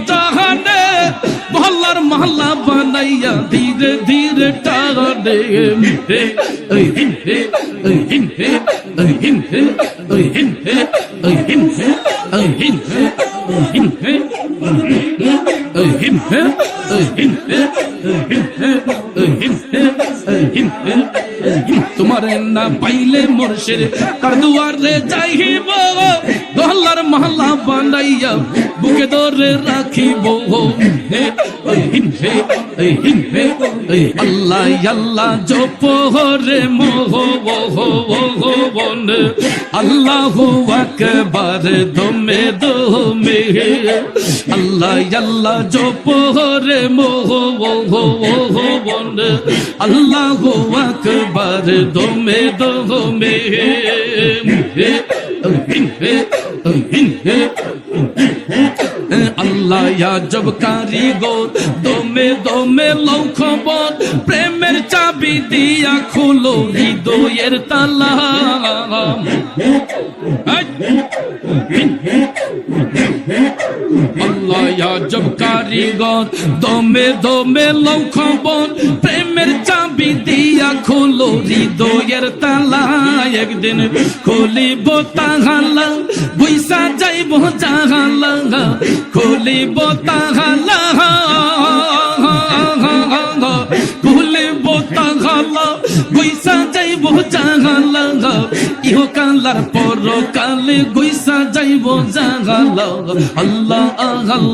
জাহানে মহল্লার মহল্লা বানাইয়া ধীরে ধীরে টানে হে ওই হিন হে ওই হিন হে ওই হিন হে ওই হিন হে ওই হিন হে ওই হিন হে ওই হিন হে ওই হিন হে ওই হিন হে ওই হিন হে ওই হিন হে ওই হিন হে তোমারে না পাইলে মুর্শিদ কার দুয়ারে যাইব মহল্লার মহল্লা বানাইয়া বুকে ধরে রাখিব হে ওই হিন হে ওই হিন হে ওই আল্লাহ আল্লাহ জপ রে মোহ বন আল্লাহু আকবার দমে দমে আল্লাহ আল্লাহ জপ রে মোহ বন আল্লাহু আকবার দমে দমে হে ওই হিন হে ওই হিন হে আল্লাহ আজব কারিগর দমে দমে লও খবর প্রেমের চাবি দিয়া খুলো হৃদয়ের তালা আল্লাহ আজব কারিগর দমে দমে লও খবর প্রেমের চাবি দিয়া খুলো হৃদয়ের তালা একদিন খুলিব তাহালা বুইসা যাইব জাহালা খুলিব তাহালা খুলিব তাহালা বুইসা যাইব জাহালা ইহ কালার পর কালে গুইসা যাইব জাহালা আল্লাহ আল্লাহ